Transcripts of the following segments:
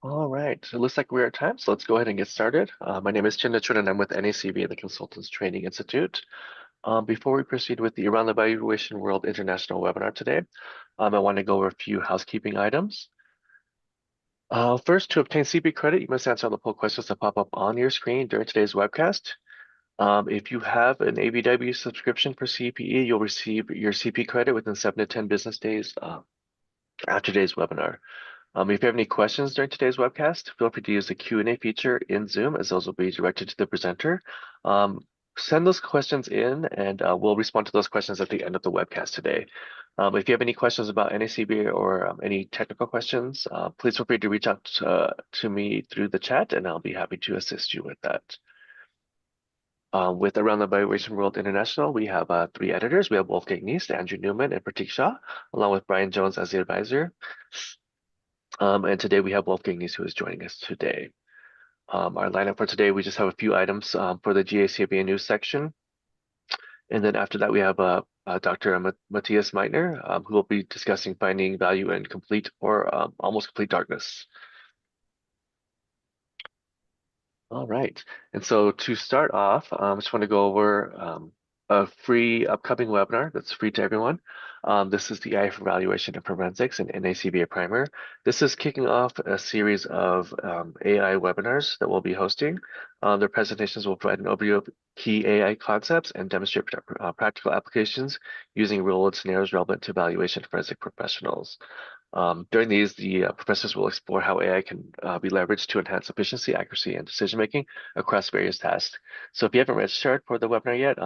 All right, so it looks like we're at time, so let's go ahead and get started. My name is Chinna and I'm with NACB, the Consultants Training Institute. Before we proceed with the Around the Valuation World International webinar today, I want to go over a few housekeeping items. First, to obtain CP credit, you must answer all the poll questions that pop up on your screen during today's webcast. If you have an AVW subscription for CPE, you'll receive your CP credit within 7 to 10 business days after today's webinar. If you have any questions during today's webcast, feel free to use the Q&A feature in Zoom, as those will be directed to the presenter. Send those questions in, and we'll respond to those questions at the end of the webcast today. If you have any questions about NACB or any technical questions, please feel free to reach out to me through the chat, and I'll be happy to assist you with that. With Around the Valuation World International, we have 3 editors. We have Wolfgang Niest, Andrew Newman, and Pratik Shah, along with Brian Jones as the advisor. And today we have Wolfgang Niest, who is joining us today. Our lineup for today, we just have a few items for the GACVA news section. And then after that, we have Dr. Matthias Meitner, who will be discussing finding value in complete or almost complete darkness. All right, and so to start off, I just want to go over a free upcoming webinar that's free to everyone. This is the AI for Valuation and Forensics and NACBA Primer. This is kicking off a series of AI webinars that we'll be hosting. Their presentations will provide an overview of key AI concepts and demonstrate practical applications using real-world scenarios relevant to valuation forensic professionals. During these, the professors will explore how AI can be leveraged to enhance efficiency, accuracy, and decision-making across various tasks. So if you haven't registered for the webinar yet,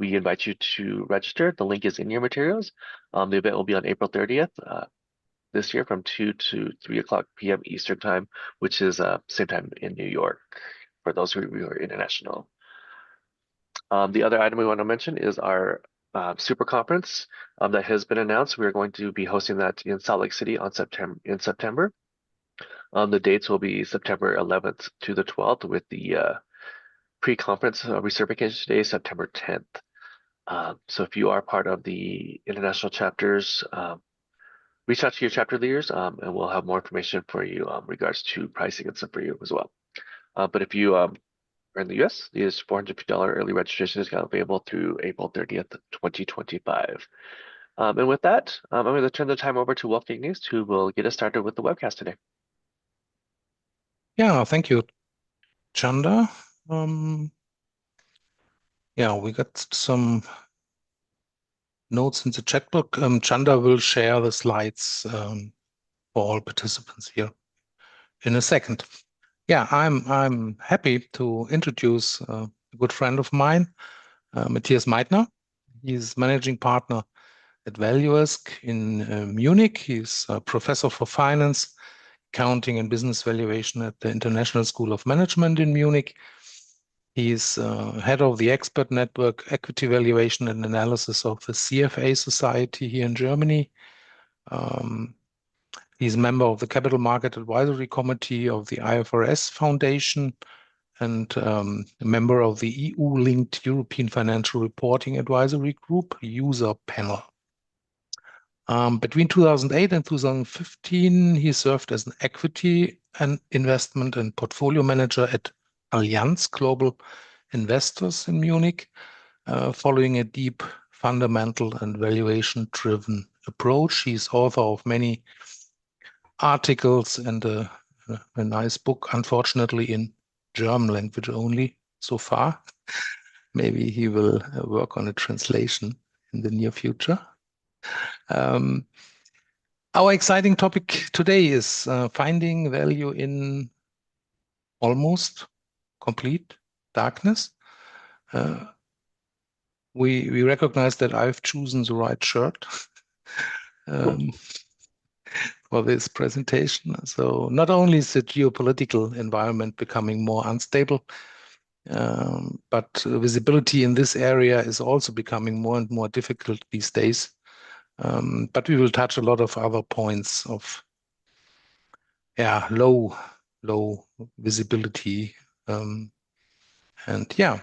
we invite you to register. The link is in your materials. The event will be on April 30th this year from 2 to 3 o'clock p.m. Eastern Time, which is same time in New York for those who are international. The other item we want to mention is our super conference that has been announced. We're going to be hosting that in Salt Lake City in September. The dates will be September 11th to the 12th, with the pre-conference recertification today, September 10th. So if you are part of the international chapters, reach out to your chapter leaders, and we'll have more information for you regards to pricing and stuff for you as well. But if you are in the US, the $450 early registration is available through April 30th, 2025. And with that, I'm going to turn the time over to Wolfgang Niest, who will get us started with the webcast today. Yeah, thank you, Chanda. Yeah, we got some notes in the chat book. Chanda will share the slides for all participants here in a second. Yeah, I'm happy to introduce a good friend of mine, Matthias Meitner. He's managing partner at ValueRisk in Munich. He's a professor for finance, accounting, and business valuation at the International School of Management in Munich. He's head of the expert network equity valuation and analysis of the CFA Society here in Germany. He's a member of the Capital Market Advisory Committee of the IFRS Foundation and a member of the EU-linked European Financial Reporting Advisory Group user panel. Between 2008 and 2015, he served as an equity and investment and portfolio manager at Allianz Global Investors in Munich, following a deep fundamental and valuation-driven approach. He's author of many articles and a nice book, unfortunately in German language only so far. Maybe he will work on a translation in the near future. Our exciting topic today is finding value in almost complete darkness. We recognize that I've chosen the right shirt for this presentation. So not only is the geopolitical environment becoming more unstable, but visibility in this area is also becoming more and more difficult these days. But we will touch a lot of other points of low visibility. And yeah,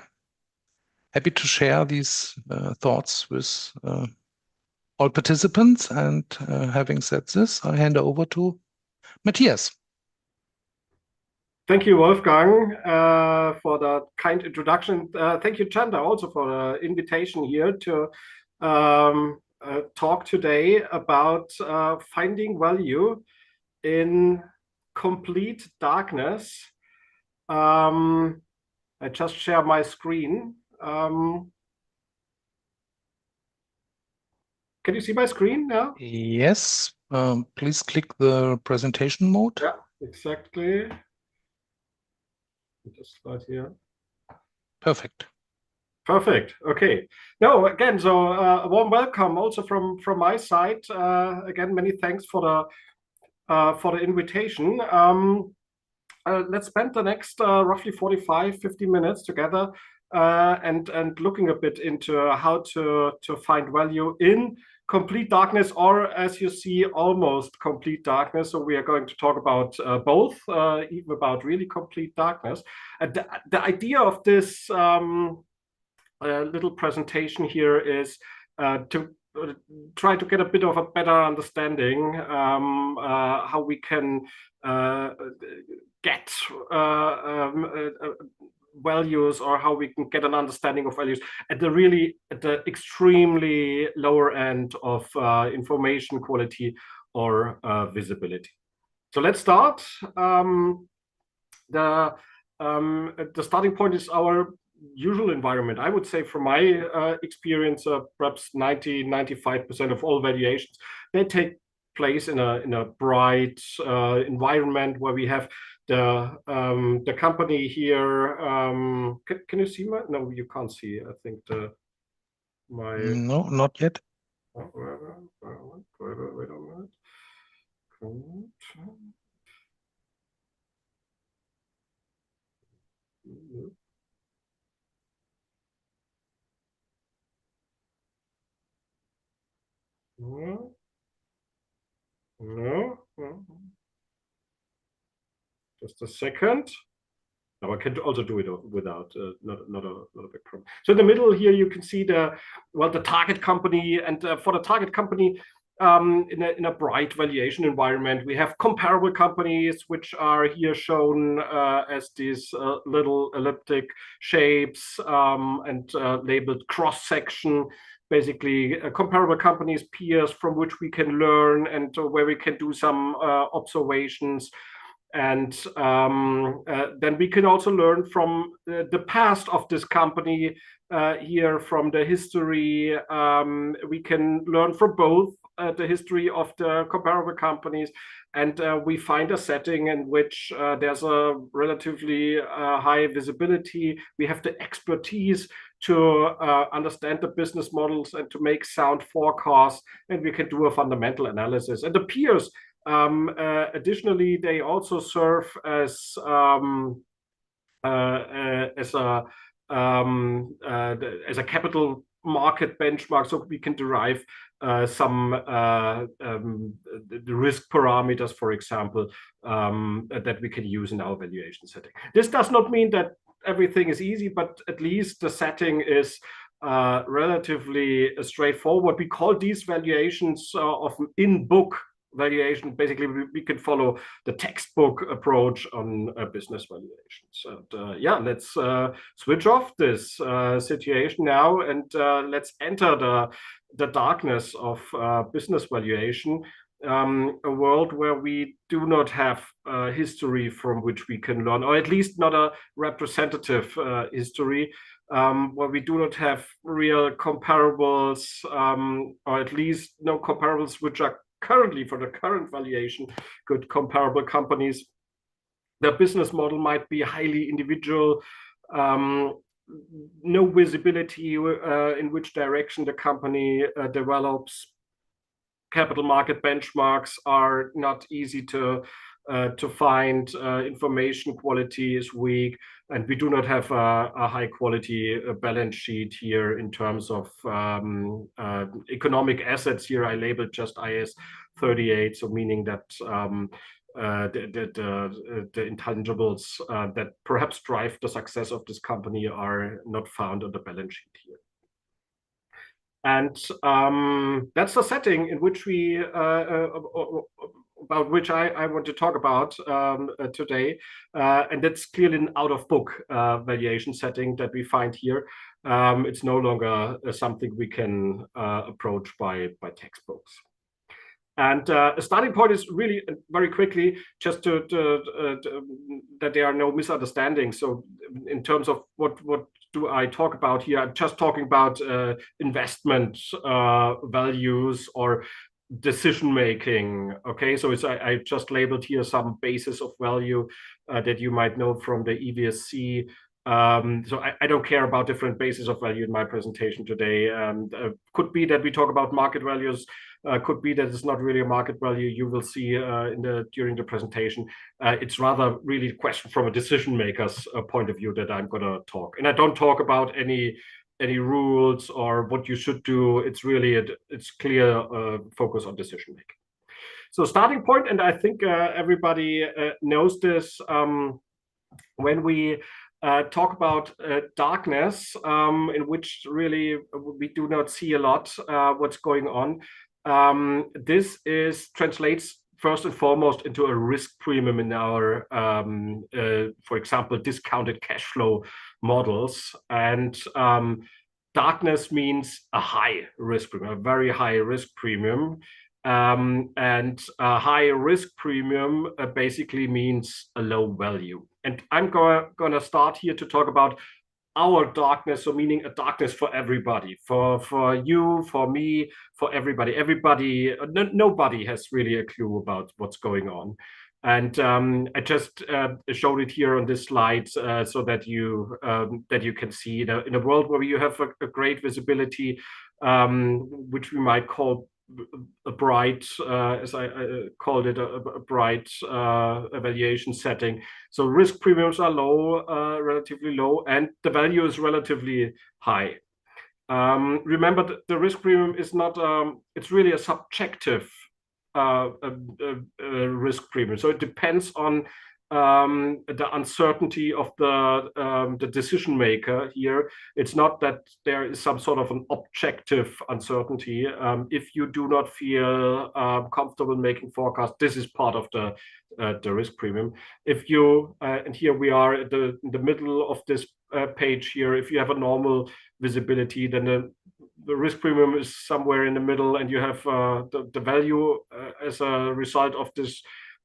happy to share these thoughts with all participants. And having said this, I hand over to Matthias. Thank you, Wolfgang, for the kind introduction. Thank you, Chanda, also for the invitation here to talk today about finding value in complete darkness. I just share my screen. Can you see my screen now? Yes. Please click the presentation mode. Yeah, exactly. Just slide here. Perfect. Perfect. Okay. No, again, so a warm welcome also from my side. Again, many thanks for the invitation. Let's spend the next roughly 45-50 minutes together and looking a bit into how to find value in complete darkness, or as you see, almost complete darkness. So we are going to talk about both, even about really complete darkness. The idea of this little presentation here is to try to get a bit of a better understanding how we can get values, or how we can get an understanding of values at the extremely lower end of information quality or visibility. So let's start. The starting point is our usual environment. I would say from my experience, perhaps 90-95% of all valuations, they take place in a bright environment where we have the company here. Can you see my? No, you can't see. I think my. No, not yet. Wait a minute. No. No. Just a second. Now I can also do it without not a big problem. So in the middle here you can see the target company, and for the target company in a bright valuation environment, we have comparable companies which are here shown as these little elliptic shapes and labeled cross section. Basically, comparable companies, peers from which we can learn and where we can do some observations. And then we can also learn from the past of this company here, from the history. We can learn from both the history of the comparable companies, and we find a setting in which there's a relatively high visibility. We have the expertise to understand the business models and to make sound forecasts, and we can do a fundamental analysis. And the peers, additionally, they also serve as a capital market benchmark, so we can derive some the risk parameters, for example, that we can use in our valuation setting. This does not mean that everything is easy, but at least the setting is relatively straightforward. We call these valuations of in-book valuation. Basically, we can follow the textbook approach on business valuations. And yeah, let's switch off this situation now, and let's enter the darkness of business valuation, a world where we do not have history from which we can learn, or at least not a representative history, where we do not have real comparables, or at least no comparables which are currently, for the current valuation, good comparable companies. The business model might be highly individual, no visibility in which direction the company develops. Capital market benchmarks are not easy to find. Information quality is weak, and we do not have a high quality balance sheet here in terms of economic assets. Here I labeled just IS 38, so meaning that the intangibles that perhaps drive the success of this company are not found on the balance sheet here. And that's the setting in which we about which I want to talk about today, and that's clearly an out-of-book valuation setting that we find here. It's no longer something we can approach by textbooks. And a starting point is really very quickly just that there are no misunderstandings. So in terms of what do I talk about here, I'm just talking about investment values or decision making. Okay, so I just labeled here some basis of value that you might know from the EVSC. So I don't care about different bases of value in my presentation today. Could be that we talk about market values. Could be that it's not really a market value. You will see during the presentation. It's rather really a question from a decision maker's point of view that I'm going to talk. And I don't talk about any rules or what you should do. It's really it's clear focus on decision making. So starting point, and I think everybody knows this. When we talk about darkness, in which really we do not see a lot what's going on. This translates first and foremost into a risk premium in our, for example, discounted cash flow models. And darkness means a high risk premium, a very high risk premium. And a high risk premium basically means a low value. And I'm going to start here to talk about our darkness, so meaning a darkness for everybody, for you, for me, for everybody. Nobody has really a clue about what's going on. And I just showed it here on this slide so that you can see in a world where you have a great visibility, which we might call a bright, as I called it, a bright evaluation setting. So risk premiums are low, relatively low, and the value is relatively high. Remember that the risk premium is not, it's really a subjective risk premium. So it depends on the uncertainty of the decision maker here. It's not that there is some sort of an objective uncertainty. If you do not feel comfortable making forecasts, this is part of the risk premium. If you and here we are in the middle of this page here. If you have a normal visibility, then the risk premium is somewhere in the middle, and you have the value as a result of this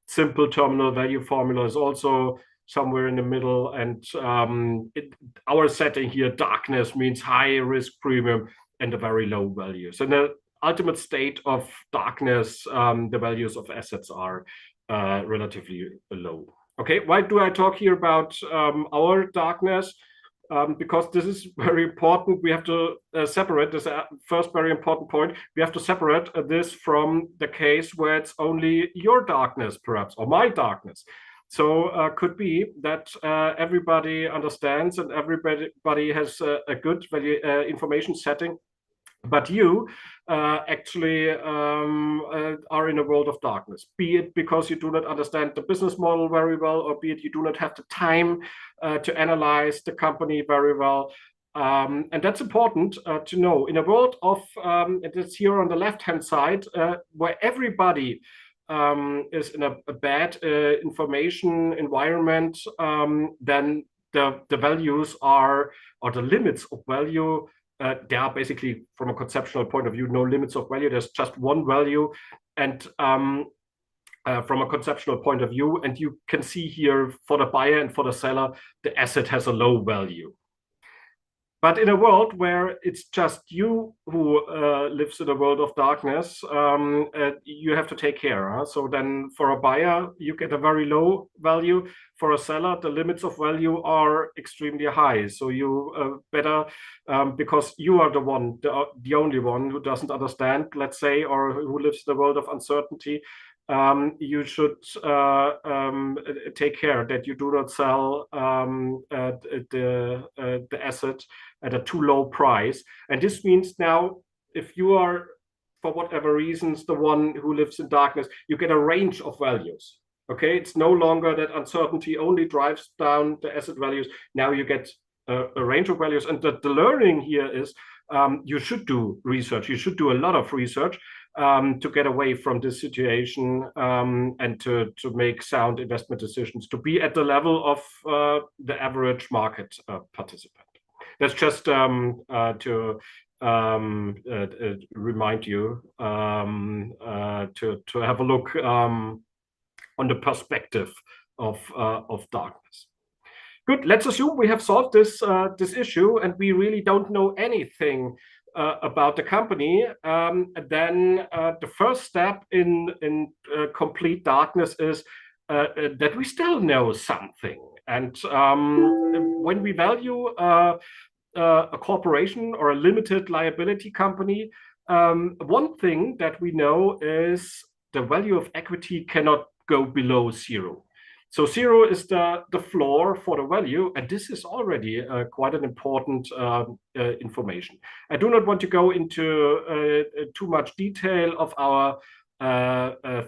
simple terminal value formula is also somewhere in the middle. And our setting here, darkness, means high risk premium and a very low value. So in the ultimate state of darkness, the values of assets are relatively low. Okay, why do I talk here about our darkness? Because this is very important. We have to separate this first very important point. We have to separate this from the case where it's only your darkness, perhaps, or my darkness. So could be that everybody understands and everybody has a good value information setting, but you actually are in a world of darkness, be it because you do not understand the business model very well, or be it you do not have the time to analyze the company very well. And that's important to know. In a world of, it's here on the left-hand side, where everybody is in a bad information environment, then the values are, or the limits of value, there are basically, from a conceptual point of view, no limits of value. There's just one value. And from a conceptual point of view, and you can see here for the buyer and for the seller, the asset has a low value. But in a world where it's just you who lives in a world of darkness, you have to take care. Huh? So then for a buyer, you get a very low value. For a seller, the limits of value are extremely high. So you better, because you are the only one who doesn't understand, let's say, or who lives in the world of uncertainty, you should take care that you do not sell the asset at a too low price. And this means now, if you are, for whatever reasons, the one who lives in darkness, you get a range of values. Okay, it's no longer that uncertainty only drives down the asset values. Now you get a range of values. And the learning here is you should do research. You should do a lot of research. to get away from this situation and to make sound investment decisions, to be at the level of the average market participant. That's just to remind you to have a look on the perspective of darkness. Good. Let's assume we have solved this issue and we really don't know anything about the company. Then the first step in complete darkness is that we still know something. And when we value a corporation or a limited liability company, one thing that we know is the value of equity cannot go below zero. So zero is the floor for the value, and this is already quite an important information. I do not want to go into too much detail of our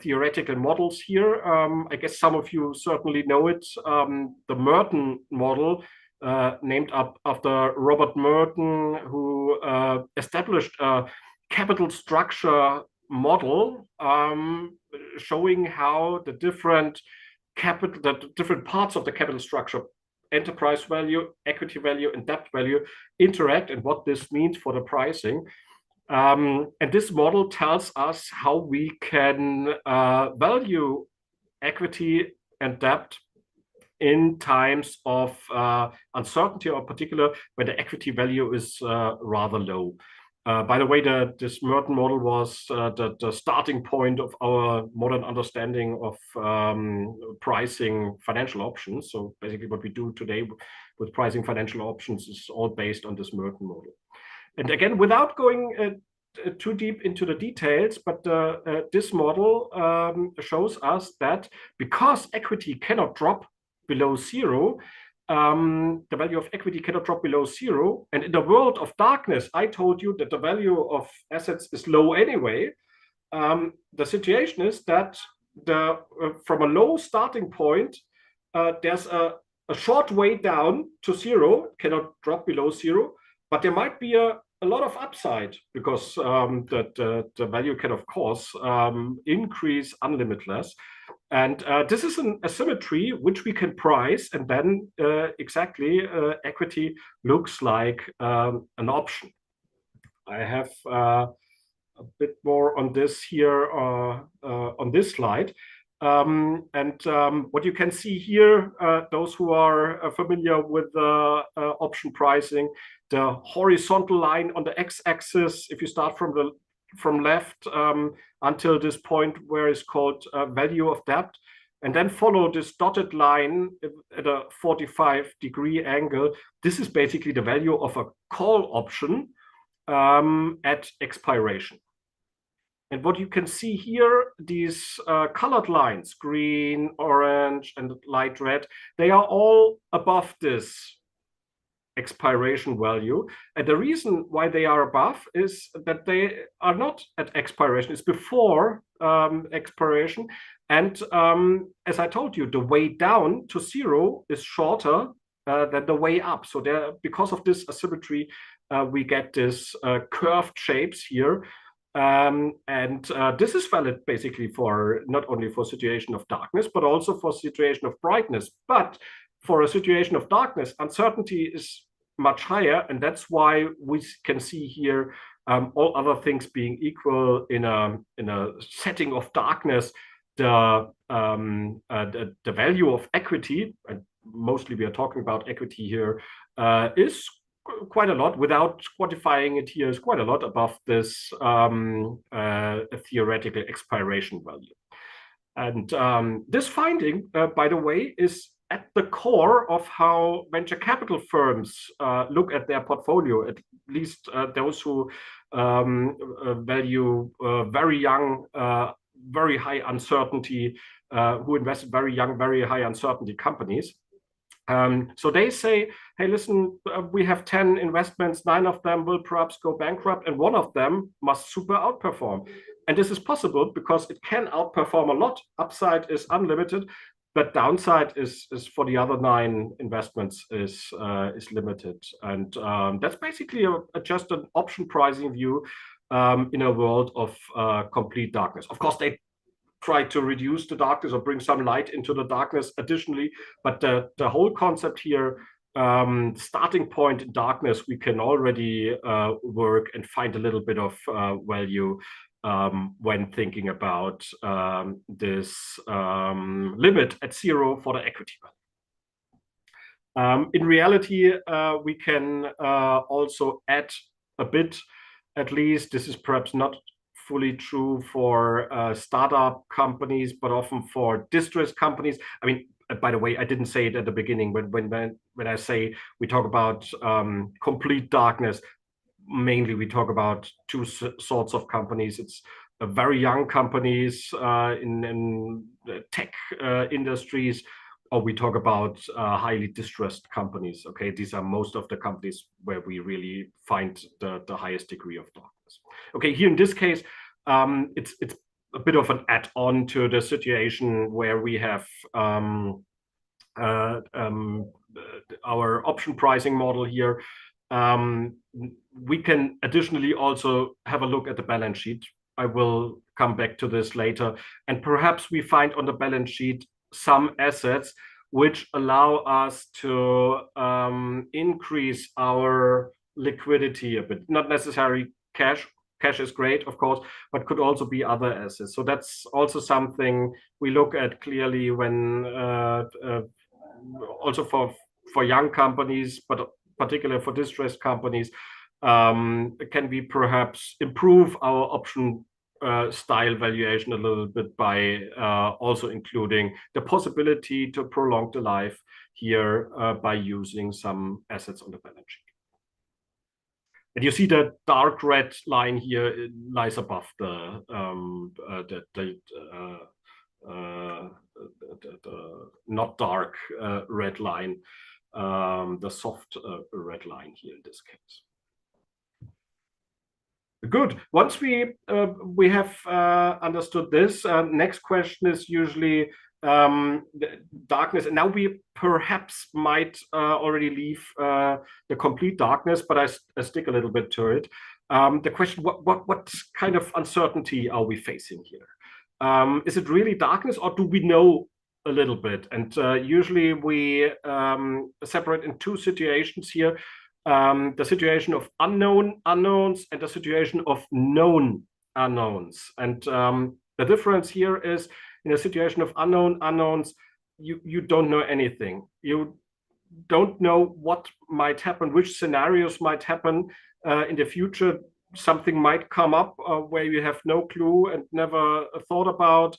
theoretical models here. I guess some of you certainly know it. The Merton model, named after Robert Merton, who established a capital structure model showing how the different parts of the capital structure, enterprise value, equity value, and debt value, interact and what this means for the pricing. And this model tells us how we can value equity and debt in times of uncertainty, or particular when the equity value is rather low. By the way, this Merton model was the starting point of our modern understanding of pricing financial options. So basically what we do today with pricing financial options is all based on this Merton model. And again, without going too deep into the details, but this model shows us that because equity cannot drop below zero, the value of equity cannot drop below zero. And in the world of darkness, I told you that the value of assets is low anyway. The situation is that from a low starting point, there's a short way down to zero, cannot drop below zero, but there might be a lot of upside because the value can, of course, increase unlimitless. And this is an asymmetry which we can price, and then exactly equity looks like an option. I have a bit more on this here on this slide. What you can see here, those who are familiar with option pricing, the horizontal line on the x-axis, if you start from left until this point where it's called value of debt, and then follow this dotted line at a 45-degree angle. This is basically the value of a call option at expiration. And what you can see here, these colored lines, green, orange, and light red, they are all above this expiration value. And the reason why they are above is that they are not at expiration, it's before expiration. And as I told you, the way down to zero is shorter than the way up. So because of this asymmetry, we get this curved shapes here. This is valid basically for not only for situation of darkness, but also for situation of brightness. But for a situation of darkness, uncertainty is much higher, and that's why we can see here all other things being equal in a setting of darkness, the value of equity, and mostly we are talking about equity here, is quite a lot, without quantifying it here, is quite a lot above this theoretical expiration value. And this finding, by the way, is at the core of how venture capital firms look at their portfolio, at least those who value very young, very high uncertainty, who invest in very young, very high uncertainty companies. So they say, hey, listen, we have 10 investments, 9 of them will perhaps go bankrupt, and 1 of them must super outperform. And this is possible because it can outperform a lot. Upside is unlimited, but downside is for the other 9 investments is limited. And that's basically just an option pricing view in a world of complete darkness. Of course, they try to reduce the darkness or bring some light into the darkness additionally, but the whole concept here, starting point in darkness, we can already work and find a little bit of value when thinking about this limit at 0 for the equity value. In reality, we can also add a bit, at least this is perhaps not fully true for startup companies, but often for distressed companies. I mean, by the way, I didn't say it at the beginning, but when I say we talk about complete darkness, mainly we talk about two sorts of companies. It's very young companies in tech industries, or we talk about highly distressed companies. Okay, these are most of the companies where we really find the highest degree of darkness. Okay, here in this case, it's a bit of an add-on to the situation where we have our option pricing model here. We can additionally also have a look at the balance sheet. I will come back to this later. And perhaps we find on the balance sheet some assets which allow us to increase our liquidity a bit. Not necessarily cash. Cash is great, of course, but could also be other assets. So that's also something we look at clearly when also for young companies, but particularly for distressed companies, can we perhaps improve our option style valuation a little bit by also including the possibility to prolong the life here by using some assets on the balance sheet. And you see the dark red line here, it lies above the not dark red line, the soft red line here in this case. Good. Once we have understood this, next question is usually darkness. And now we perhaps might already leave the complete darkness, but I stick a little bit to it. The question: what kind of uncertainty are we facing here? Is it really darkness, or do we know a little bit? And usually we separate in two situations here. The situation of unknown unknowns and the situation of known unknowns. And the difference here is, in a situation of unknown unknowns, you don't know anything. You don't know what might happen, which scenarios might happen in the future. Something might come up where you have no clue and never thought about.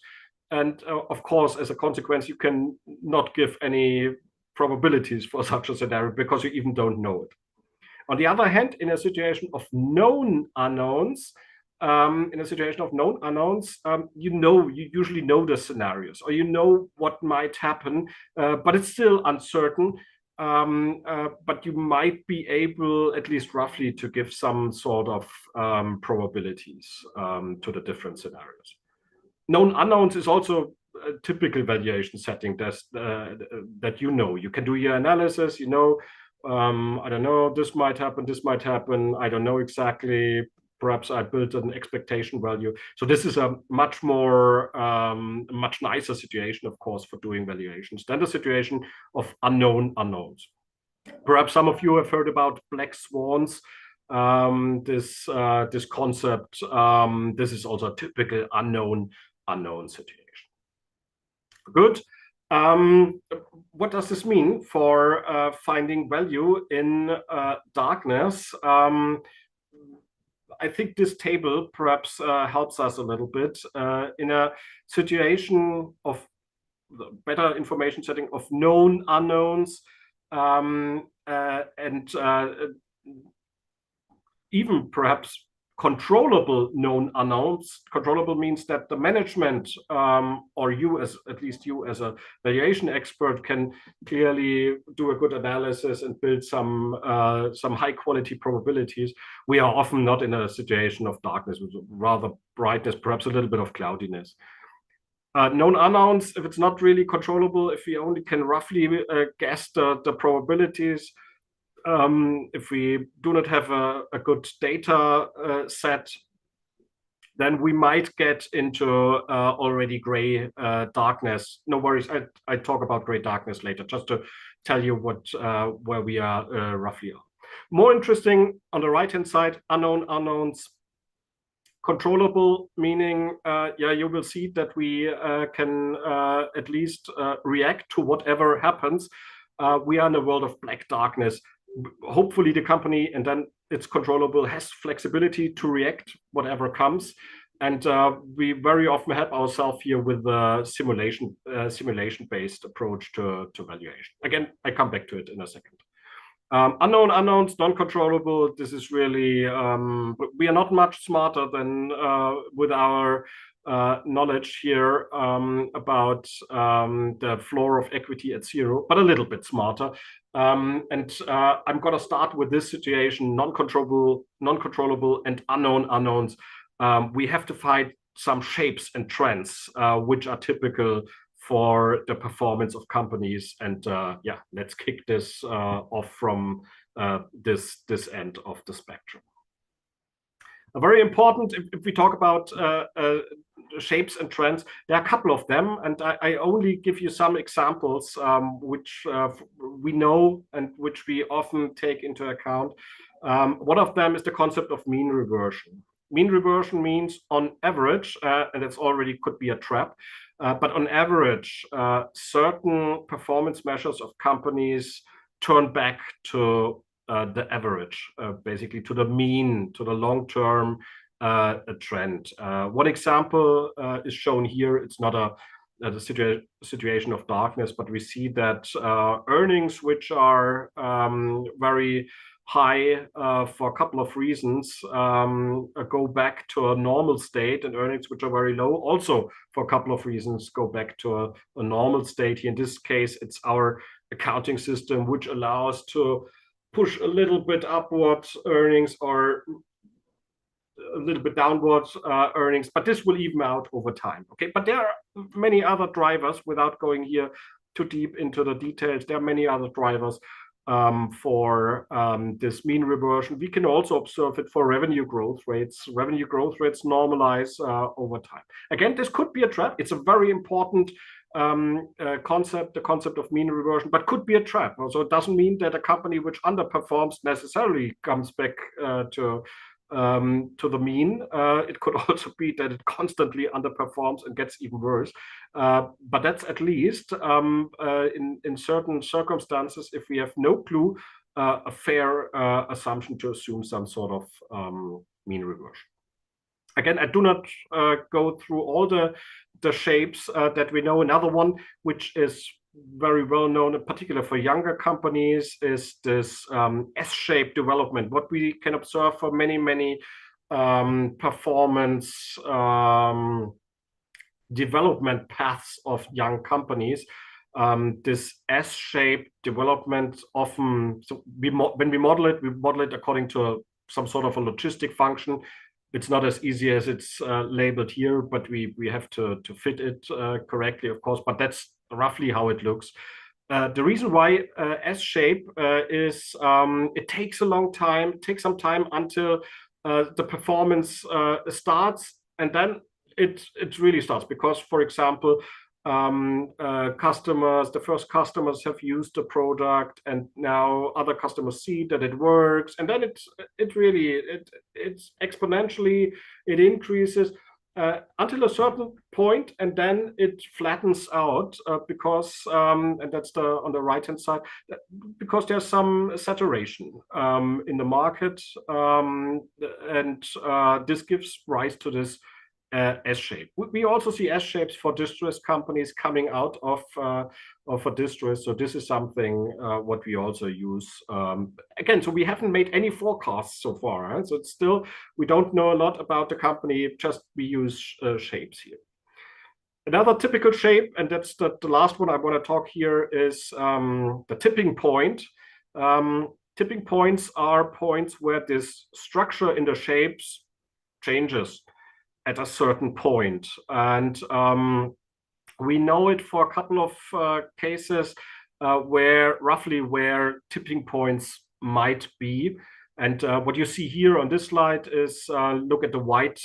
And of course, as a consequence, you can not give any probabilities for such a scenario because you even don't know it. On the other hand, in a situation of known unknowns, you usually know the scenarios, or you know what might happen, but it's still uncertain. But you might be able, at least roughly, to give some sort of probabilities to the different scenarios. Known unknowns is also a typical valuation setting that you can do your analysis, I don't know, this might happen, I don't know exactly, perhaps I built an expectation value. So this is a much nicer situation, of course, for doing valuations than the situation of unknown unknowns. Perhaps some of you have heard about black swans, this concept. This is also a typical unknown situation. Good. What does this mean for finding value in darkness? I think this table perhaps helps us a little bit in a situation of better information setting of known unknowns and even perhaps controllable known unknowns. Controllable means that the management or at least you as a valuation expert can clearly do a good analysis and build some high quality probabilities. We are often not in a situation of darkness, with rather brightness, perhaps a little bit of cloudiness. Known unknowns, if it's not really controllable, if we only can roughly guess the probabilities, if we do not have a good data set, then we might get into already gray darkness. No worries, I talk about gray darkness later, just to tell you what where we are roughly. More interesting on the right-hand side, unknown unknowns. Controllable, meaning, yeah, you will see that we can at least react to whatever happens. We are in a world of black darkness. Hopefully the company, and then it's controllable, has flexibility to react whatever comes. And we very often help ourselves here with the simulation-based approach to valuation. Again, I come back to it in a second. Unknown unknowns, non-controllable. This is really, we are not much smarter than with our knowledge here about the floor of equity at 0, but a little bit smarter. I'm going to start with this situation: non-controllable, and unknown unknowns. We have to find some shapes and trends which are typical for the performance of companies. And yeah, let's kick this off from this end of the spectrum. Very important, if we talk about shapes and trends, there are a couple of them, and I only give you some examples which we know and which we often take into account. One of them is the concept of mean reversion. Mean reversion means, on average, and it's already could be a trap, but on average, certain performance measures of companies turn back to the average, basically to the mean, to the long-term trend. One example is shown here. It's not a situation of darkness, but we see that earnings which are very high for a couple of reasons go back to a normal state, and earnings which are very low also for a couple of reasons go back to a normal state. Here in this case, it's our accounting system which allows to push a little bit upwards earnings or a little bit downwards earnings, but this will even out over time. Okay, but there are many other drivers. Without going here too deep into the details, there are many other drivers for this mean reversion. We can also observe it for revenue growth rates. Revenue growth rates normalize over time. Again, this could be a trap. It's a very important concept, the concept of mean reversion, but could be a trap. Also, it doesn't mean that a company which underperforms necessarily comes back to the mean. It could also be that it constantly underperforms and gets even worse. But that's at least in certain circumstances, if we have no clue, a fair assumption to assume some sort of mean reversion. Again, I do not go through all the shapes that we know. Another one, which is very well known, in particular for younger companies, is this S-shaped development. What we can observe for many performance development paths of young companies. This S-shaped development often, so when we model it according to some sort of a logistic function. It's not as easy as it's labeled here, but we have to fit it correctly, of course. But that's roughly how it looks. The reason why S-shape is it takes a long time, takes some time until the performance starts, and then it really starts. Because, for example, customers, the first customers have used the product, and now other customers see that it works, and then it's exponentially, it increases until a certain point, and then it flattens out because and that's on the right hand side, because there's some saturation in the market, and this gives rise to this S-shape. We also see S-shapes for distressed companies coming out of a distress. So this is something what we also use. Again, so we haven't made any forecasts so far. Right? So it's still, we don't know a lot about the company, just we use shapes here. Another typical shape, and that's the last one I want to talk here, is the tipping point. Tipping points are points where this structure in the shapes changes at a certain point. And we know it for a couple of cases where tipping points might be. And what you see here on this slide is look at the white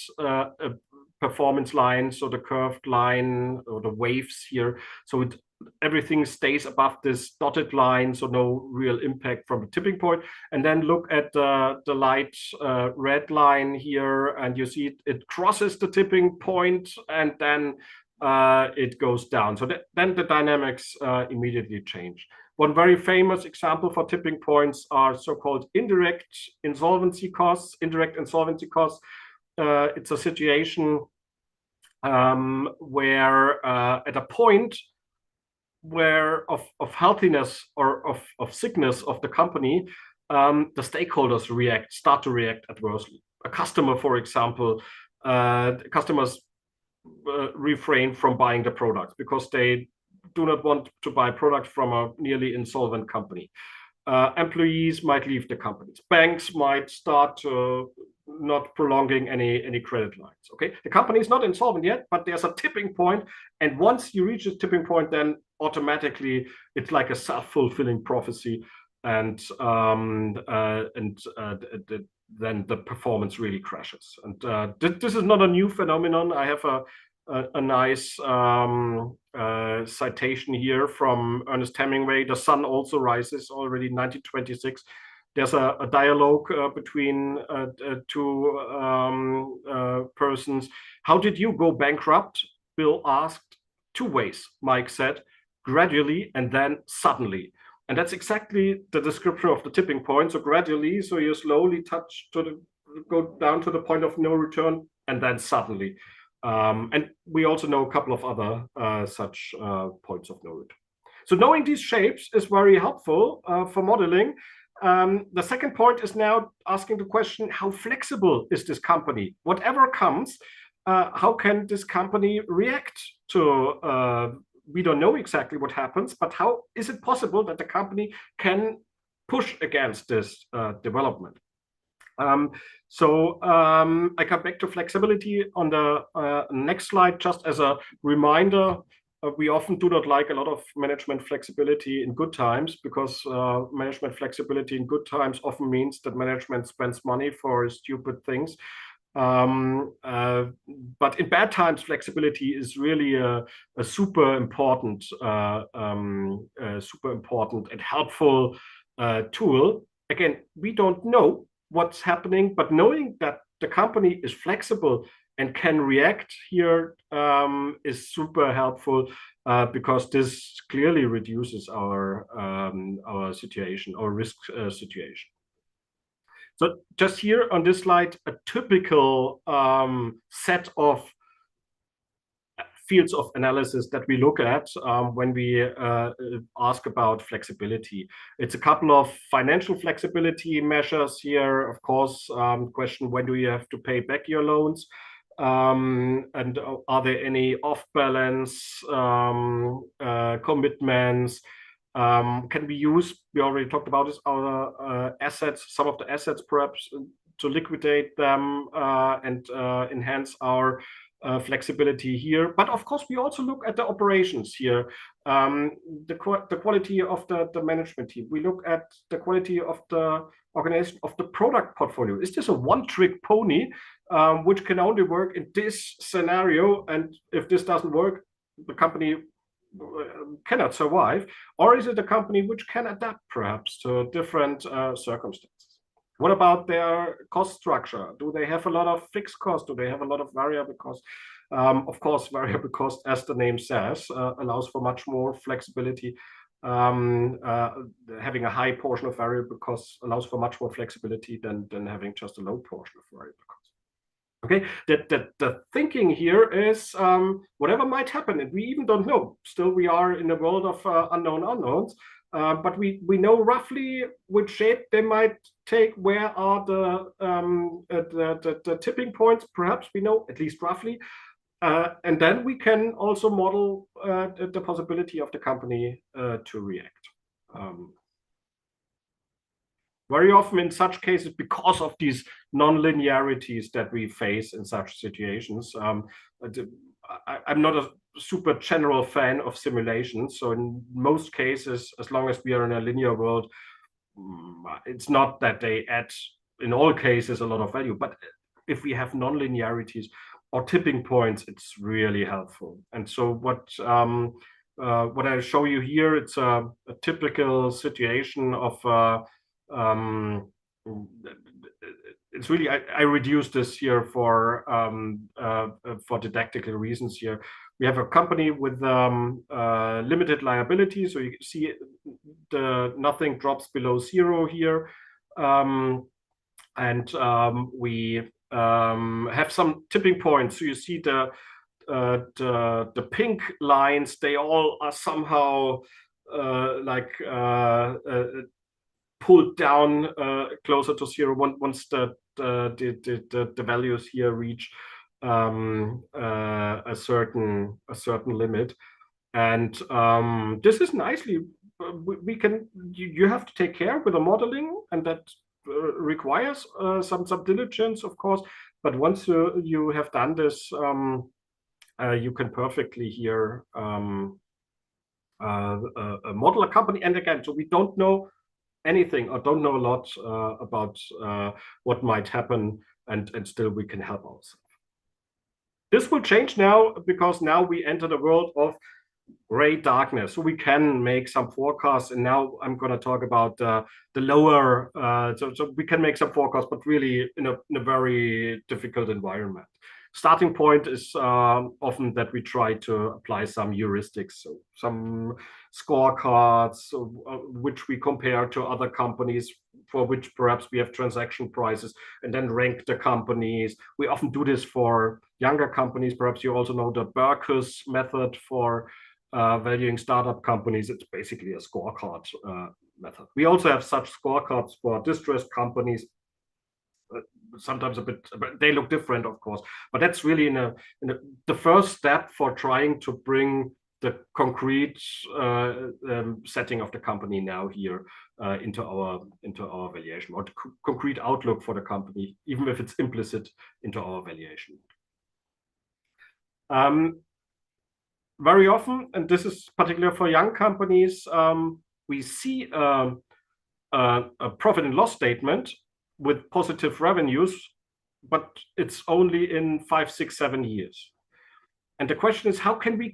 performance line, so the curved line or the waves here. So everything stays above this dotted line, so no real impact from the tipping point. And then look at the light red line here, and you see it crosses the tipping point, and then it goes down. So then the dynamics immediately change. One very famous example for tipping points are so-called indirect insolvency costs. Indirect insolvency costs, it's a situation where at a point where of healthiness or of sickness of the company, the stakeholders start to react adversely. A customer, for example, customers refrain from buying the product because they do not want to buy product from a nearly insolvent company. Employees might leave the companies. Banks might start not prolonging any credit lines. Okay, the company is not insolvent yet, but there's a tipping point, and once you reach this tipping point, then automatically it's like a self-fulfilling prophecy, and then the performance really crashes. And this is not a new phenomenon. I have a nice citation here from Ernest Hemingway. The Sun Also Rises, already 1926. There's a dialogue between two persons. How did you go bankrupt? Bill asked. 2 ways, Mike said. Gradually and then suddenly. And that's exactly the description of the tipping point. So gradually, so you slowly go down to the point of no return, and then suddenly. And we also know a couple of other such points of no return. So knowing these shapes is very helpful for modeling. The second point is now asking the question, how flexible is this company? Whatever comes, how can this company react to, we don't know exactly what happens, but how is it possible that the company can push against this development? I come back to flexibility on the next slide, just as a reminder. We often do not like a lot of management flexibility in good times, because management flexibility in good times often means that management spends money for stupid things. But in bad times, flexibility is really a super important and helpful tool. Again, we don't know what's happening, but knowing that the company is flexible and can react here is super helpful, because this clearly reduces our situation, our risk situation. So just here on this slide, a typical set of fields of analysis that we look at when we ask about flexibility. It's a couple of financial flexibility measures here. Of course, question, when do you have to pay back your loans? And are there any off-balance commitments? Can we use, we already talked about this, our assets, some of the assets perhaps, to liquidate them and enhance our flexibility here. But of course, we also look at the operations here, the quality of the management team. We look at the quality of the organization of the product portfolio. Is this a one-trick pony which can only work in this scenario, and if this doesn't work, the company cannot survive? Or is it a company which can adapt perhaps to different circumstances? What about their cost structure? Do they have a lot of fixed costs? Do they have a lot of variable costs? Of course, variable cost, as the name says, allows for much more flexibility. Having a high portion of variable costs allows for much more flexibility than having just a low portion of variable costs. Okay, the thinking here is whatever might happen, and we even don't know. Still, we are in a world of unknown unknowns. But we know roughly which shape they might take. Where are the tipping points? Perhaps we know at least roughly, and then we can also model the possibility of the company to react. Very often in such cases, because of these non-linearities that we face in such situations, I'm not a super general fan of simulations. So in most cases, as long as we are in a linear world, it's not that they add in all cases a lot of value. But if we have non-linearities or tipping points, it's really helpful. And so what I show you here, it's a typical situation of it's really, I reduced this here for didactical reasons here. We have a company with limited liability, so you see nothing drops below 0 here, and we have some tipping points. So you see the pink lines, they all are somehow pulled down closer to 0 once the values here reach a certain limit. And this is nicely, you have to take care with the modeling, and that requires some diligence, of course. But once you have done this, you can perfectly here model a company. And again, so we don't know anything or don't know a lot about what might happen, and still we can help ourselves. This will change now, because now we enter the world of gray darkness. So we can make some forecasts, and now I'm going to talk about the lower. So we can make some forecasts, but really in a very difficult environment. Starting point is often that we try to apply some heuristics, so some scorecards which we compare to other companies, for which perhaps we have transaction prices, and then rank the companies. We often do this for younger companies. Perhaps you also know the Berkus method for valuing startup companies. It's basically a scorecard method. We also have such scorecards for distressed companies. Sometimes a bit, they look different, of course, but that's really the first step for trying to bring the concrete setting of the company now here into our valuation, or the concrete outlook for the company, even if it's implicit into our valuation. Very often, and this is particular for young companies, we see a profit and loss statement with positive revenues, but it's only in 5, 6, 7 years. And the question is, how can we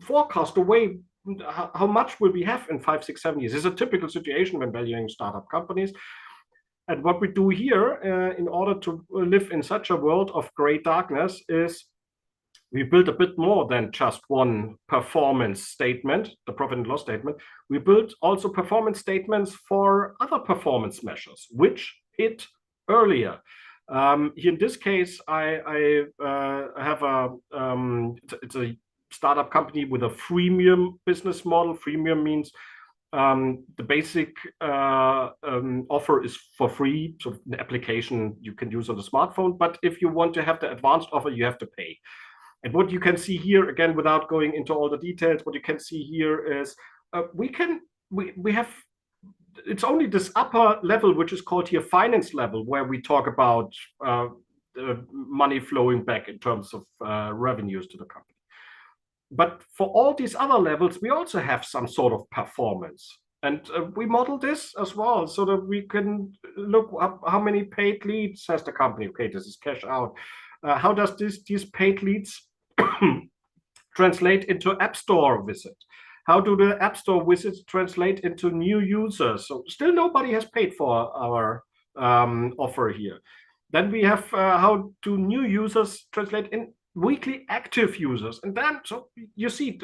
forecast away how much will we have in 5, 6, 7 years? It's a typical situation when valuing startup companies. And what we do here in order to live in such a world of gray darkness is we build a bit more than just one performance statement, the profit and loss statement. We build also performance statements for other performance measures, which hit earlier. Here in this case, I have it's a startup company with a freemium business model. Freemium means the basic offer is for free, so the application you can use on the smartphone. But if you want to have the advanced offer, you have to pay. And what you can see here, again, without going into all the details, what you can see here is we have, it's only this upper level, which is called here finance level, where we talk about money flowing back in terms of revenues to the company. But for all these other levels, we also have some sort of performance. And we model this as well, so that we can look up how many paid leads has the company. Okay, this is cash out. How does these paid leads translate into App Store visit? How do the App Store visits translate into new users? So still nobody has paid for our offer here. Then we have how do new users translate in weekly active users? And then, so you see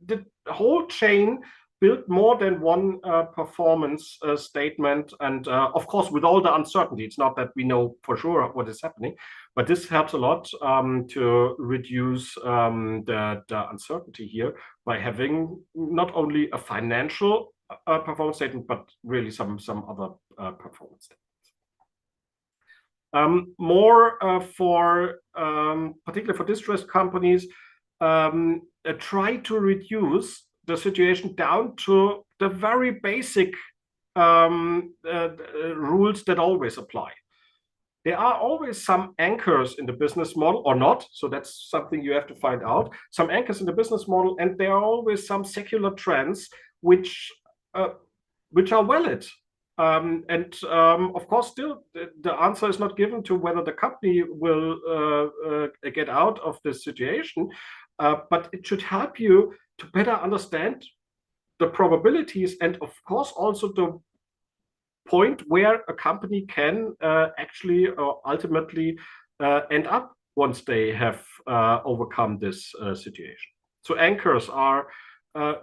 the whole chain built more than one performance statement. And of course, with all the uncertainty, it's not that we know for sure what is happening, but this helps a lot to reduce the uncertainty here by having not only a financial performance statement, but really some other performance statements. More for particularly for distressed companies, try to reduce the situation down to the very basic rules that always apply. There are always some anchors in the business model, or not, so that's something you have to find out. Some anchors in the business model, and there are always some secular trends which are valid. Of course, still the answer is not given to whether the company will get out of this situation, but it should help you to better understand the probabilities and, of course, also the point where a company can actually ultimately end up once they have overcome this situation. So anchors are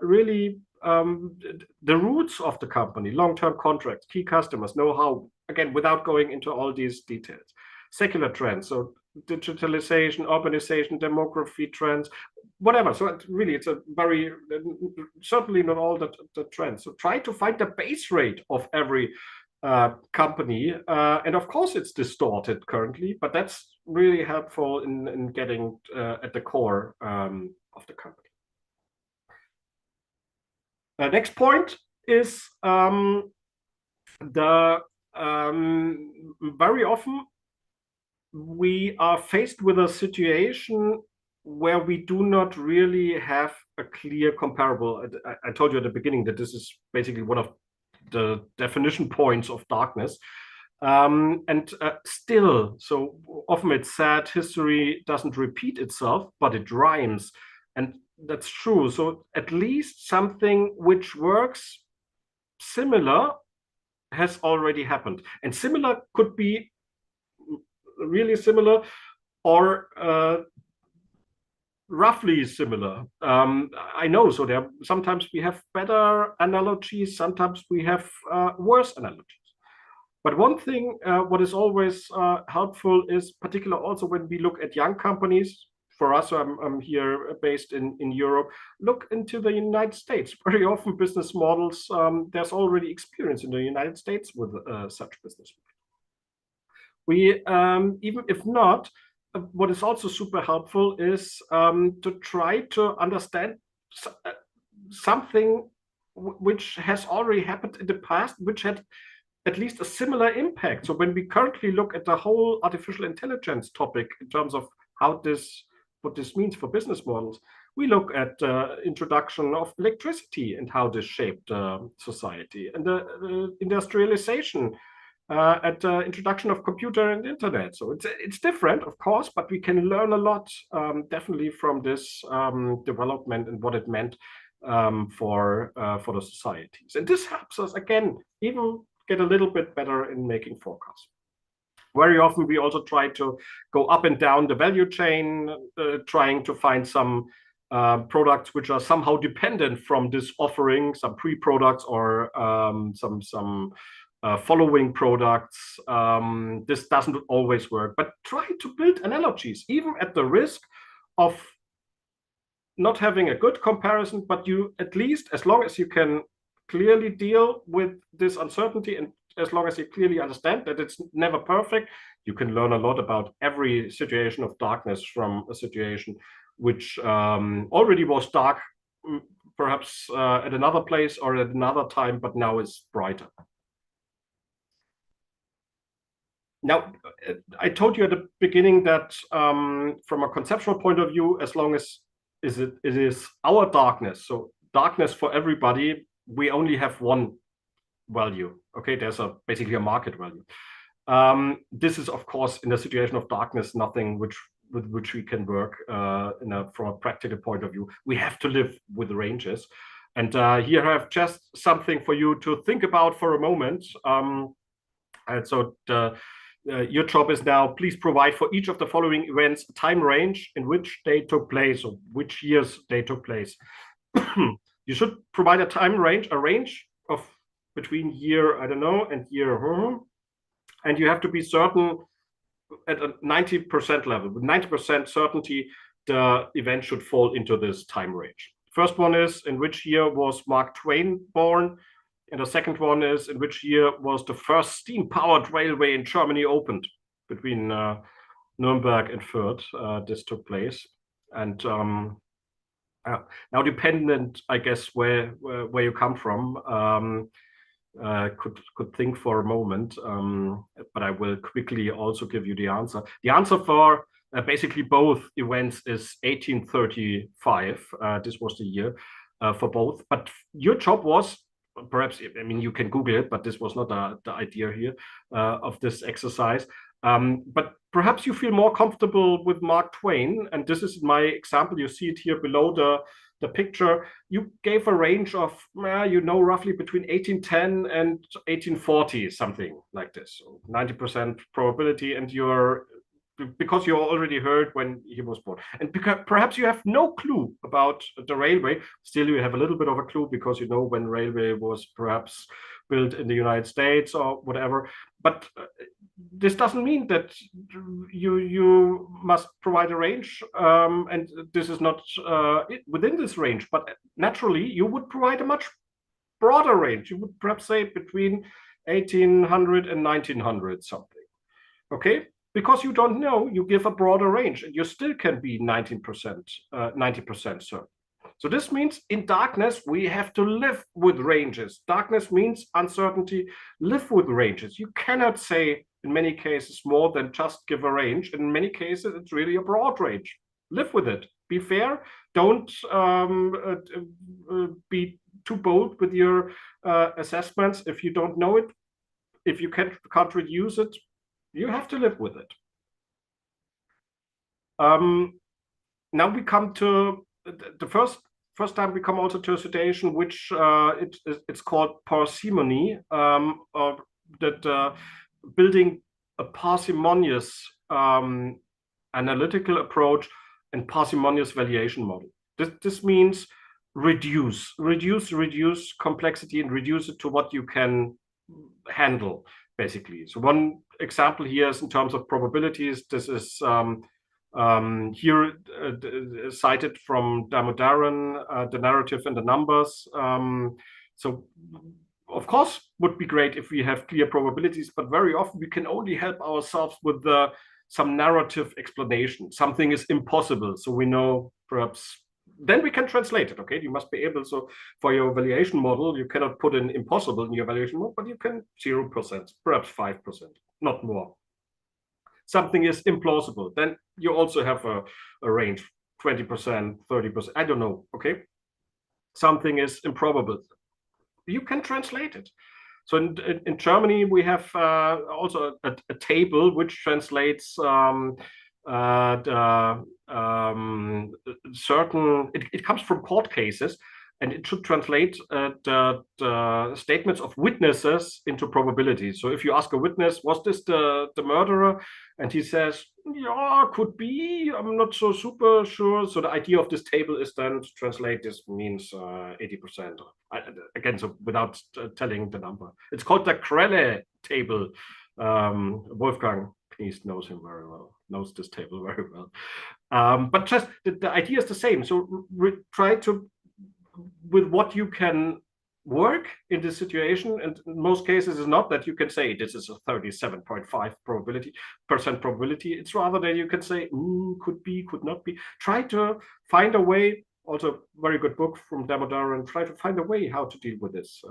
really the roots of the company: long-term contracts, key customers, know-how, again, without going into all these details. Secular trends, so digitalization, urbanization, demography trends, whatever. So it's a very, certainly not all the trends. So try to find the base rate of every company. And of course, it's distorted currently, but that's really helpful in getting at the core of the company. Next point is very often we are faced with a situation where we do not really have a clear comparable. I told you at the beginning that this is basically one of the definition points of darkness. Still, so often it's said history doesn't repeat itself, but it rhymes. And that's true. So at least something which works similar has already happened. And similar could be really similar or roughly similar. I know, so there sometimes we have better analogies, sometimes we have worse analogies. But one thing what is always helpful is, particularly also when we look at young companies. For us, I'm here based in Europe, look into the United States. Very often business models, there's already experience in the United States with such business models. We, even if not, what is also super helpful is to try to understand something which has already happened in the past, which had at least a similar impact. So when we currently look at the whole artificial intelligence topic in terms of what this means for business models, we look at the introduction of electricity and how this shaped society, and the industrialization, at the introduction of computer and internet. So it's different, of course, but we can learn a lot, definitely, from this development and what it meant for the societies. And this helps us, again, even get a little bit better in making forecasts. Very often we also try to go up and down the value chain, trying to find some products which are somehow dependent from this offering, some pre-products or some following products. This doesn't always work, but try to build analogies, even at the risk of not having a good comparison, but you, at least, as long as you can clearly deal with this uncertainty, and as long as you clearly understand that it's never perfect, you can learn a lot about every situation of darkness from a situation which already was dark, perhaps at another place or at another time, but now is brighter. Now, I told you at the beginning that from a conceptual point of view, as long as it is our darkness, so darkness for everybody, we only have one value. Okay, there's basically a market value. This is, of course, in a situation of darkness, nothing with which we can work from a practical point of view. We have to live with ranges. And here I have just something for you to think about for a moment. And so your job is now, please provide for each of the following events a time range in which they took place, or which years they took place. You should provide a time range, a range of between year, I don't know, and year, and you have to be certain at a 90% level. With 90% certainty, the event should fall into this time range. First one is, in which year was Mark Twain born? And the second one is, in which year was the first steam-powered railway in Germany opened? Between Nuremberg and Fürth, this took place. And now, dependent, I guess, where you come from, could think for a moment, but I will quickly also give you the answer. The answer for basically both events is 1835. This was the year for both. But your job was, perhaps, I mean, you can Google it, but this was not the idea here of this exercise. But perhaps you feel more comfortable with Mark Twain, and this is my example. You see it here below the picture. You gave a range of, roughly between 1810 and 1840, something like this. So 90% probability, and because you already heard when he was born. And perhaps you have no clue about the railway. Still, you have a little bit of a clue because you know when railway was perhaps built in the United States or whatever. But this doesn't mean that you must provide a range, and this is not within this range. But naturally, you would provide a much broader range. You would perhaps say between 1800 and 1900 something. Okay? Because you don't know, you give a broader range, and you still can be 90% certain. So this means in darkness, we have to live with ranges. Darkness means uncertainty. Live with ranges. You cannot say, in many cases, more than just give a range. In many cases, it's really a broad range. Live with it. Be fair. Don't be too bold with your assessments. If you don't know it, if you can't reduce it, you have to live with it. Now we come to the first time we come also to a situation which it's called parsimony, or that building a parsimonious analytical approach and parsimonious valuation model. This means reduce complexity and reduce it to what you can handle, basically. So one example here is in terms of probabilities. This is here cited from Damodaran, the narrative and the numbers. So of course would be great if we have clear probabilities, but very often we can only help ourselves with some narrative explanation. Something is impossible, so we know perhaps. Then we can translate it. Okay, you must be able. So for your evaluation model, you cannot put in impossible in your evaluation model, but you can 0%, perhaps 5%, not more. Something is implausible. Then you also have a range, 20%, 30%. I don't know. Okay, something is improbable. You can translate it. So in Germany, we have also a table which translates certain. It comes from court cases, and it should translate the statements of witnesses into probabilities. So if you ask a witness, was this the murderer? And he says, yeah, could be. I'm not so super sure. So the idea of this table is then to translate this means 80%. Again, so without telling the number. It's called the Krelle table. Wolfgang Knies knows him very well, knows this table very well. But just the idea is the same. So try to, with what you can work in this situation, and in most cases it's not that you can say this is a 37.5% probability. It's rather that you can say could be, could not be. Try to find a way. Also, very good book from Damodaran. Try to find a way how to deal with this,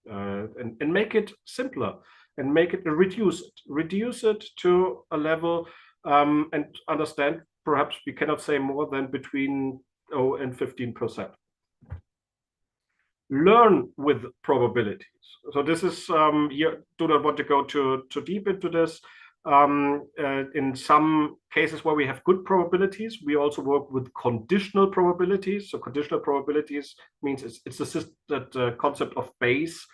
and make it simpler, and make it reduce it to a level, and understand. Perhaps we cannot say more than between 0 and 15%. Learn with probabilities. So this is here. Do not want to go too deep into this. In some cases where we have good probabilities, we also work with conditional probabilities. So conditional probabilities means it's the concept of base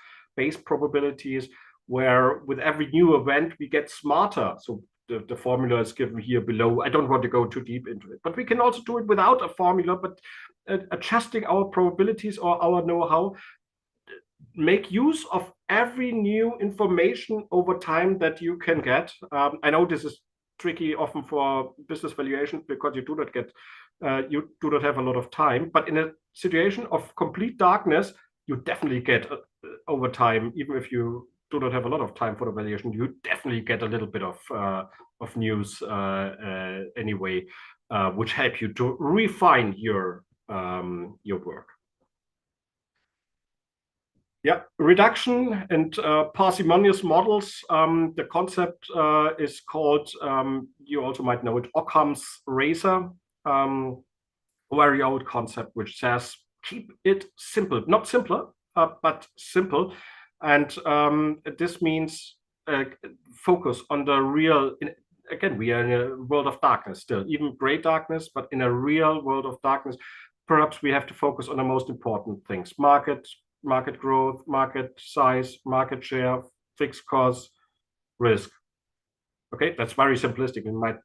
probabilities, where with every new event we get smarter. So the formula is given here below. I don't want to go too deep into it, but we can also do it without a formula, but adjusting our probabilities or our know-how, make use of every new information over time that you can get. I know this is tricky often for business valuation because you do not have a lot of time, but in a situation of complete darkness, you definitely get over time, even if you do not have a lot of time for the valuation, you definitely get a little bit of news anyway, which help you to refine your work. Yeah, reduction and parsimonious models. The concept is called, you also might know it, Occam's razor, very old concept, which says keep it simple, not simpler, but simple. And this means focus on the real. Again, we are in a world of darkness still, even gray darkness, but in a real world of darkness, perhaps we have to focus on the most important things: market growth, market size, market share, fixed costs, risk. Okay, that's very simplistic. We might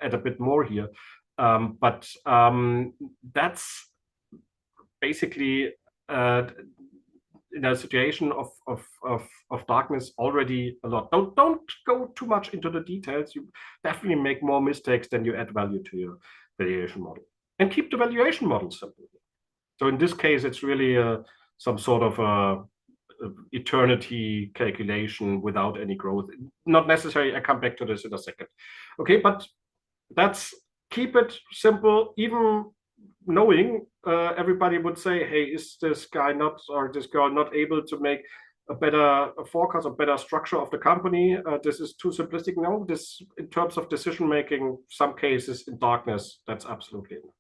add a bit more here, but that's basically in a situation of darkness already a lot. Don't go too much into the details. You definitely make more mistakes than you add value to your valuation model. And keep the valuation model simple. So in this case, it's really some sort of eternity calculation without any growth. Not necessary. I come back to this in a second. Okay, but that's keep it simple. Even knowing everybody would say, hey, is this guy not or this girl not able to make a better forecast, a better structure of the company? This is too simplistic. No, this in terms of decision making, some cases in darkness, that's absolutely enough.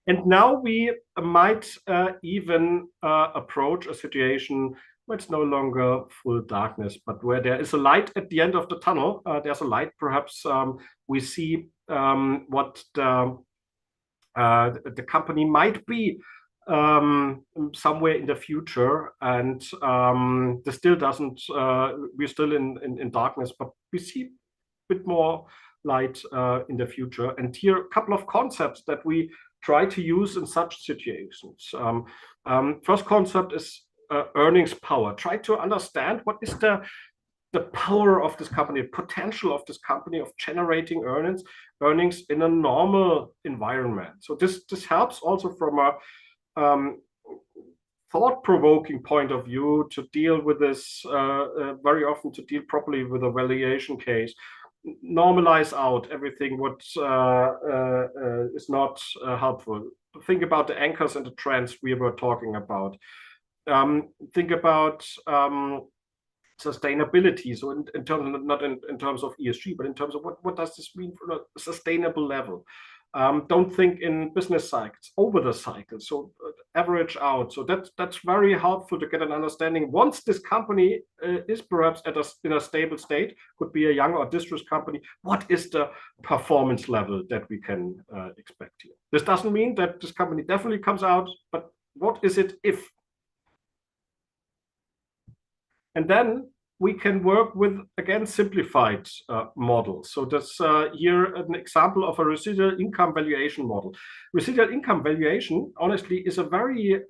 And now we might even approach a situation where it's no longer full darkness, but where there is a light at the end of the tunnel. There's a light, perhaps we see what the company might be somewhere in the future. And this still doesn't, we're still in darkness, but we see a bit more light in the future. And here, a couple of concepts that we try to use in such situations. First concept is earnings power. Try to understand what is the power of this company, the potential of this company of generating earnings in a normal environment. So this helps also from a thought-provoking point of view to deal with this very often, to deal properly with a valuation case. Normalize out everything what is not helpful. Think about the anchors and the trends we were talking about. Think about sustainability. So in terms of, not in terms of ESG, but in terms of what does this mean for a sustainable level? Don't think in business cycles, over the cycle. So average out. So that's very helpful to get an understanding. Once this company is perhaps in a stable state, could be a young or distressed company, what is the performance level that we can expect here? This doesn't mean that this company definitely comes out, but what is it if? And then we can work with, again, simplified models. So that's here an example of a residual income valuation model. Residual income valuation, honestly, is a very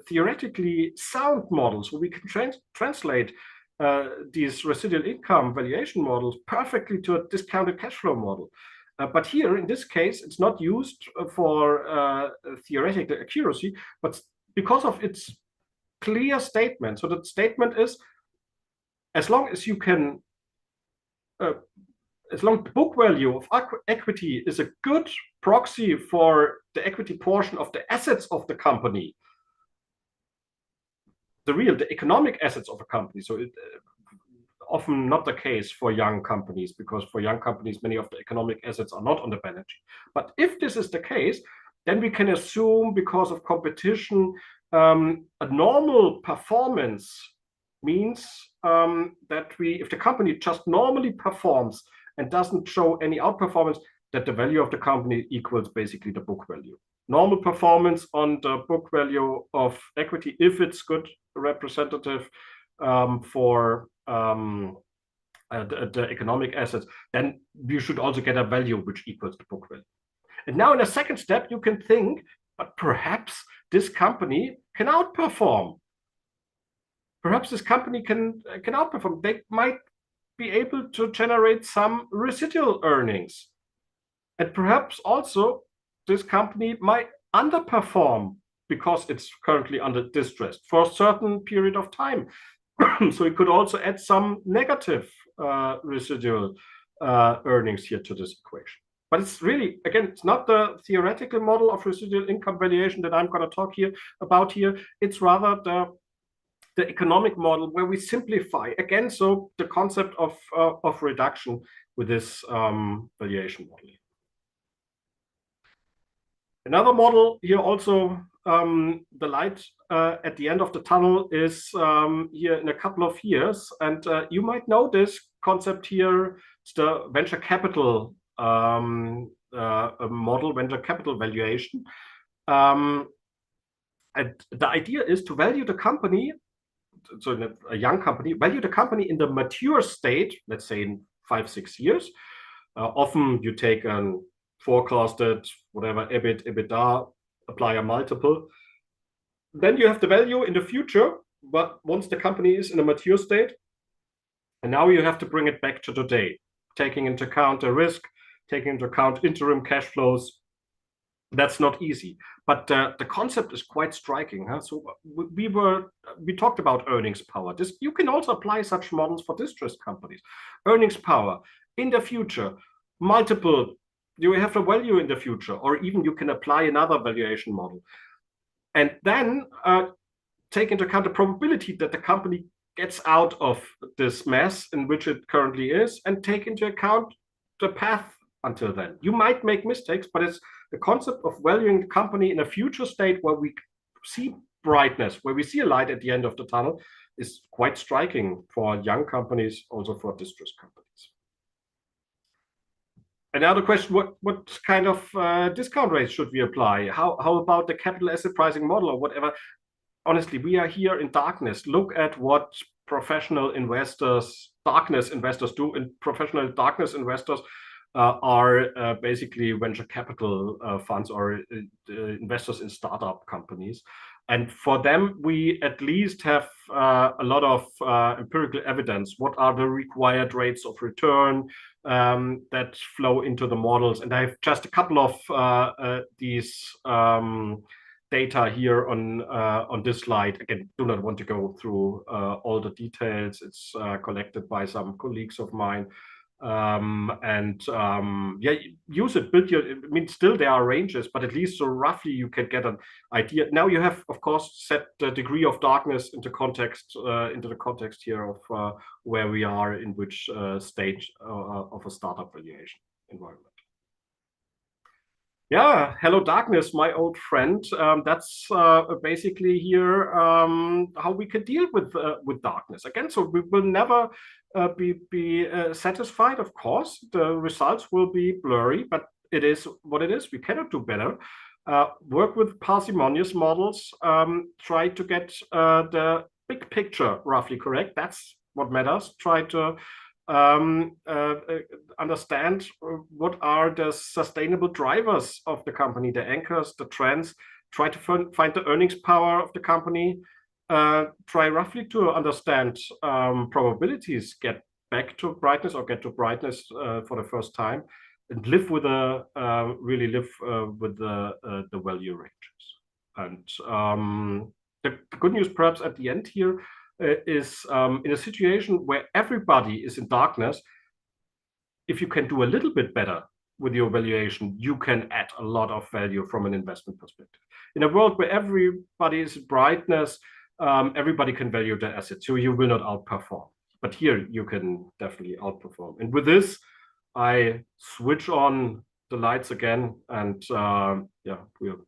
theoretically sound model. So we can translate these residual income valuation models perfectly to a discounted cash flow model. But here, in this case, it's not used for theoretical accuracy, but because of its clear statement. So the statement is, as long as you can, as long as the book value of equity is a good proxy for the equity portion of the assets of the company, the economic assets of a company. So it often not the case for young companies, because for young companies, many of the economic assets are not on the balance sheet. But if this is the case, then we can assume, because of competition, a normal performance means that if the company just normally performs and doesn't show any outperformance, that the value of the company equals basically the book value. Normal performance on the book value of equity, if it's good representative for the economic assets, then you should also get a value which equals the book value. And now in a second step, you can think, but perhaps this company can outperform. Perhaps this company can outperform. They might be able to generate some residual earnings. And perhaps also this company might underperform because it's currently under distress for a certain period of time. So it could also add some negative residual earnings here to this equation. But it's really, again, it's not the theoretical model of residual income valuation that I'm going to talk about here. It's rather the economic model where we simplify, again, so the concept of reduction with this valuation model. Another model here also the light at the end of the tunnel is here in a couple of years. And you might know this concept here. It's the venture capital model, venture capital valuation. And the idea is to value the company, so in a young company, value the company in the mature state, let's say in 5-6 years. Often you take an forecasted, whatever, EBIT, EBITDA, apply a multiple. Then you have the value in the future, but once the company is in a mature state, and now you have to bring it back to today, taking into account the risk, taking into account interim cash flows. That's not easy, but the concept is quite striking. Huh? So we talked about earnings power. You can also apply such models for distressed companies. Earnings power in the future, multiple. You have a value in the future, or even you can apply another valuation model, and then take into account the probability that the company gets out of this mess in which it currently is, and take into account the path until then. You might make mistakes, but it's the concept of valuing the company in a future state where we see brightness, where we see a light at the end of the tunnel, is quite striking for young companies, also for distressed companies. Another question, what kind of discount rates should we apply? How about the capital asset pricing model or whatever? Honestly, we are here in darkness. Look at what professional investors, darkness investors do, and professional darkness investors are basically venture capital funds or investors in startup companies. And for them, we at least have a lot of empirical evidence. What are the required rates of return that flow into the models? And I have just a couple of these data here on this slide. Again, do not want to go through all the details. It's collected by some colleagues of mine. Yeah, use it, build your, I mean, still there are ranges, but at least so roughly you can get an idea. Now you have, of course, set the degree of darkness into context, into the context here of where we are in which stage of a startup valuation environment. Yeah, hello darkness, my old friend. That's basically here how we can deal with darkness. Again, so we will never be satisfied. Of course, the results will be blurry, but it is what it is. We cannot do better. Work with parsimonious models. Try to get the big picture roughly correct. That's what matters. Try to understand what are the sustainable drivers of the company, the anchors, the trends. Try to find the earnings power of the company. Try roughly to understand probabilities, get back to brightness or get to brightness for the first time, and live with really live with the value ranges. And the good news perhaps at the end here is in a situation where everybody is in darkness, if you can do a little bit better with your valuation, you can add a lot of value from an investment perspective. In a world where everybody is in brightness, everybody can value their assets, so you will not outperform. But here you can definitely outperform. And with this, I switch on the lights again, and yeah, we're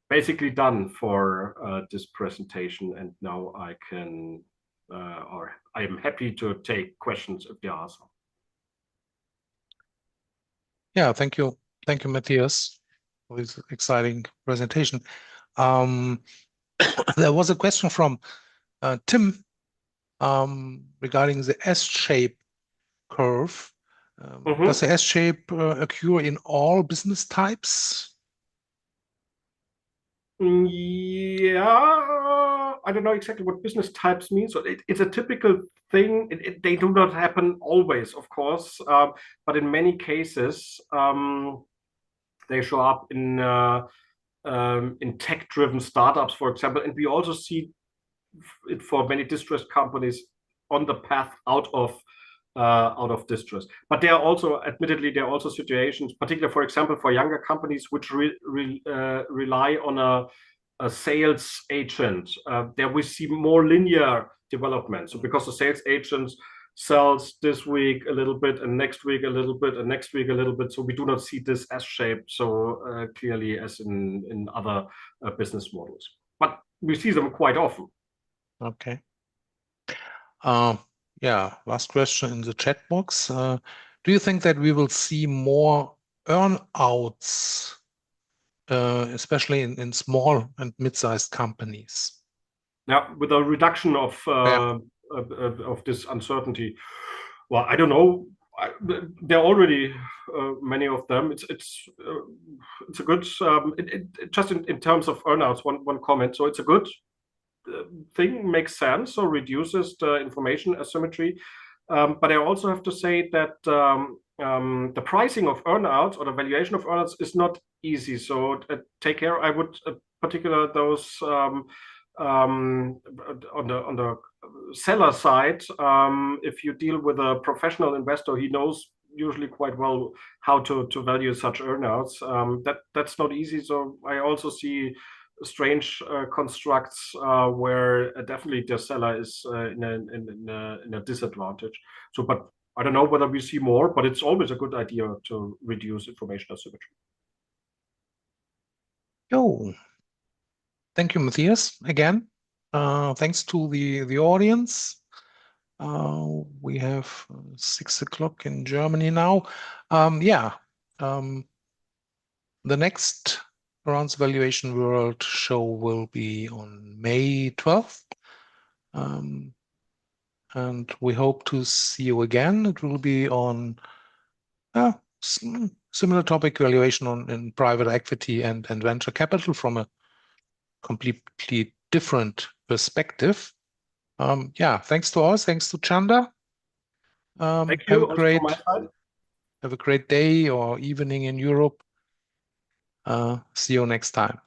basically done for this presentation, and now I can, or I am happy to take questions if there are some. Yeah, thank you, Matthias, for this exciting presentation. There was a question from Tim regarding the S-shape curve. Does the S-shape occur in all business types? Yeah, I don't know exactly what business types mean. So it's a typical thing. They do not happen always, of course, but in many cases, they show up in tech-driven startups, for example. And we also see it for many distressed companies on the path out of distress. But there are also, admittedly, there are also situations, particularly, for example, for younger companies which rely on a sales agent. There we see more linear development. So because the sales agents sells this week a little bit, and next week a little bit, and next week a little bit. So we do not see this S-shaped so clearly as in other business models, but we see them quite often. Okay. Yeah, last question in the chat box. Do you think that we will see more earn-outs, especially in small and mid-sized companies? Yeah, with a reduction of this uncertainty. Well, I don't know. There are already many of them. It's a good just in terms of earnouts. One comment. So it's a good thing, makes sense. So reduces the information asymmetry. But I also have to say that the pricing of earnouts or the valuation of earnouts is not easy. So take care. I would particular those on the seller side. If you deal with a professional investor, he knows usually quite well how to value such earnouts. That's not easy. So I also see strange constructs where definitely the seller is in a disadvantage. So, but I don't know whether we see more, but it's always a good idea to reduce information asymmetry. Yo, thank you, Matthias. Again, thanks to the audience. We have 6 o'clock in Germany now. The next Around the Valuation World show will be on May 12th. And we hope to see you again. It will be on similar topic, valuation in private equity and venture capital from a completely different perspective. Thanks to us. Thanks to Chanda. Thank you. Have a great day or evening in Europe. See you next time.